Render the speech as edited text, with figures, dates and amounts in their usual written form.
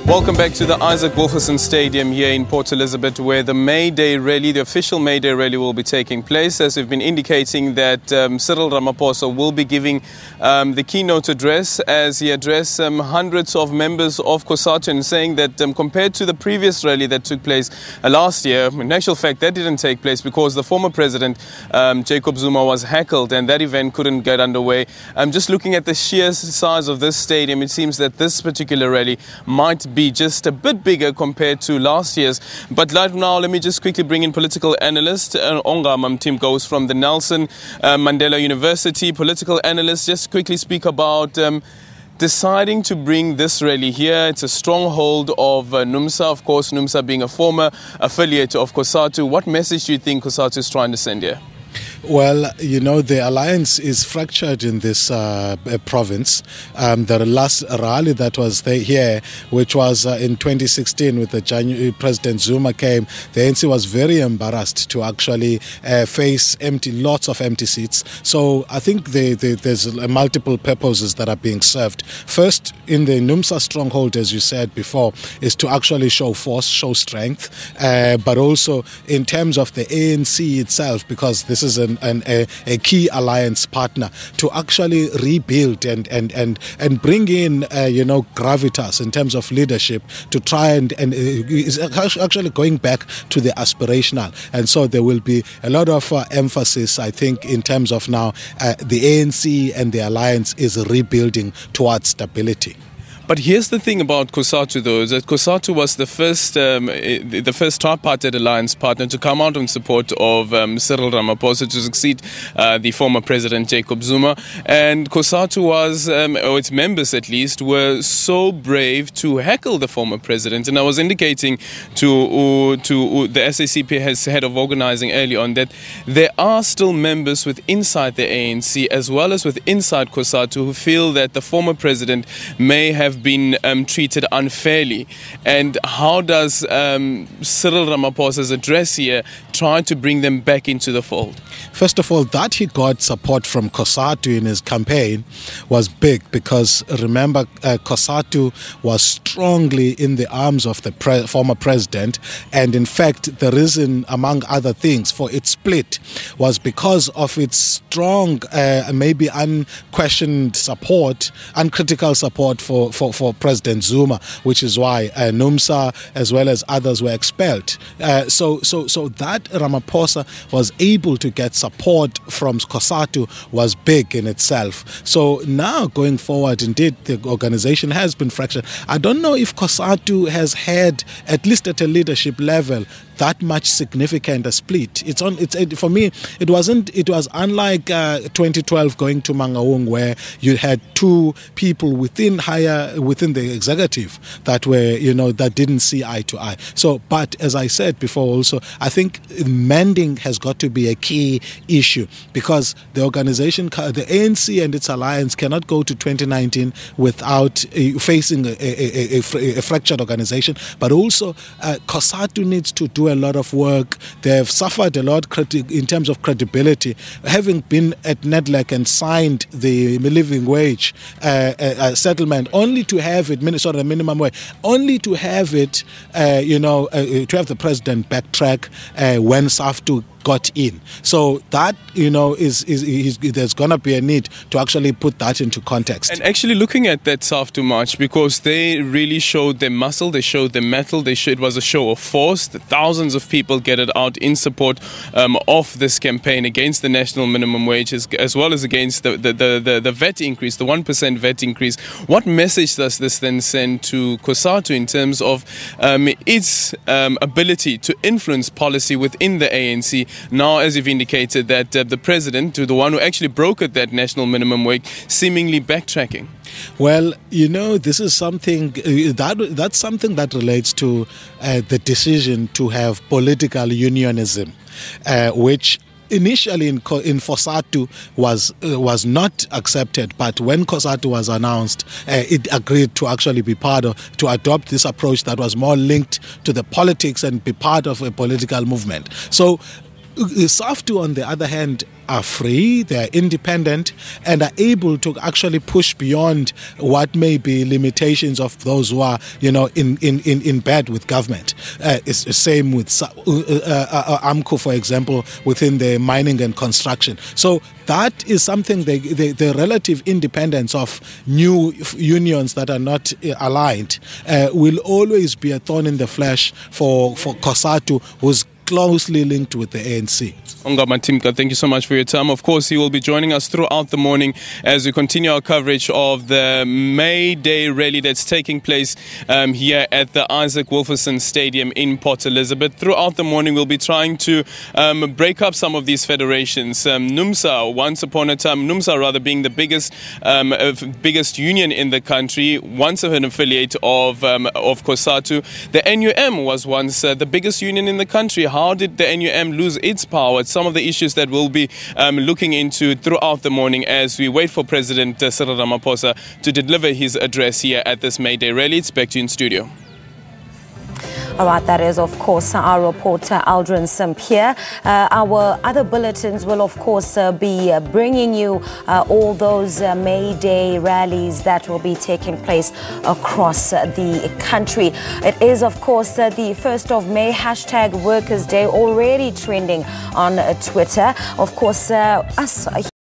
Welcome back to the Isaac Wolferson Stadium here in Port Elizabeth, where the May Day rally, the official May Day rally, will be taking place. As we've been indicating that Cyril Ramaphosa will be giving the keynote address as he addressed hundreds of members of COSATU, and saying that compared to the previous rally that took place last year, in actual fact that didn't take place because the former president Jacob Zuma was heckled and that event couldn't get underway. Just looking at the sheer size of this stadium, it seems that this particular rally might be just a bit bigger compared to last year's. But right now, let me just quickly bring in political analyst Ongama Mtika, goes from the Nelson Mandela University, political analyst. Just quickly speak about deciding to bring this rally here. It's a stronghold of NUMSA, of course, NUMSA being a former affiliate of COSATU. What message do you think COSATU is trying to send here? Well, you know, the alliance is fractured in this province. The last rally that was here, which was in 2016 with the President Zuma came, the ANC was very embarrassed to actually face lots of empty seats. So I think there's multiple purposes that are being served. First, in the NUMSA stronghold, as you said before, is to actually show force, show strength, but also in terms of the ANC itself, because this is a key alliance partner, to actually rebuild and bring in gravitas in terms of leadership, to try and is actually going back to the aspirational. And so there will be a lot of emphasis, I think, in terms of now the ANC and the alliance is rebuilding towards stability. But here's the thing about COSATU, though, is that COSATU was the first tripartite alliance partner to come out in support of Cyril Ramaphosa to succeed the former president Jacob Zuma. And COSATU was, or its members at least, were so brave to heckle the former president. And I was indicating to the SACP head of organizing early on that there are still members inside the ANC as well as inside COSATU who feel that the former president may have been treated unfairly. And how does Cyril Ramaphosa's address here try to bring them back into the fold? First of all, that he got support from COSATU in his campaign was big, because remember, COSATU was strongly in the arms of the former president, and in fact the reason, among other things, for its split was because of its strong, maybe unquestioned support, uncritical support for President Zuma, which is why NUMSA as well as others were expelled. So that Ramaphosa was able to get support from COSATU was big in itself. So now going forward, indeed, the organization has been fractured. I don't know if COSATU has had, at least at a leadership level, that much significant a split. For me, it wasn't. It was unlike 2012 going to Mangaung, where you had two people within the executive that were, that didn't see eye to eye. So, but as I said before, also, I think mending has got to be a key issue, because the organization, the ANC and its alliance, cannot go to 2019 without facing a fractured organization. But also, COSATU needs to do a lot of work. They have suffered a lot in terms of credibility, having been at NEDLAC and signed the living wage settlement, only to have it, Minnesota minimum wage, only to have it, to have the president backtrack when SAFTU got in. So that, there's going to be a need to actually put that into context. And actually looking at that SAFTU march, because they really showed their muscle, they showed their mettle, it was a show of force. Thousands of people gathered out in support of this campaign against the national minimum wage, as well as against the VAT increase, the 1% VAT increase. What message does this then send to COSATU in terms of its ability to influence policy within the ANC? Now, as you've indicated, that the president, the one who actually brokered that national minimum wage, seemingly backtracking. Well, this is something that's something that relates to the decision to have political unionism, which initially in COSATU was not accepted, but when COSATU was announced, it agreed to actually be to adopt this approach that was more linked to the politics and be part of a political movement. So SAFTU, on the other hand, are free, they're independent, and are able to actually push beyond what may be limitations of those who are, in bed with government. It's the same with AMCU, for example, within the mining and construction. So that is something, the relative independence of new unions that are not aligned will always be a thorn in the flesh for COSATU, who's closely linked with the ANC. Ongama Mtika, thank you so much for your time. Of course, he will be joining us throughout the morning as we continue our coverage of the May Day rally that's taking place here at the Isaac Wilferson Stadium in Port Elizabeth. Throughout the morning, we'll be trying to break up some of these federations. NUMSA, once upon a time, NUMSA rather being the biggest union in the country, once an affiliate of COSATU. The NUM was once the biggest union in the country. How did the NUM lose its power? It's some of the issues that we'll be looking into throughout the morning as we wait for President Cyril Ramaphosa to deliver his address here at this May Day rally. It's back to you in studio. All right, that is, of course, our reporter Aldrin St-Pierre. Our other bulletins will, of course, be bringing you all those May Day rallies that will be taking place across the country. It is, of course, the 1st of May, #Workers' Day, already trending on Twitter. Of course, us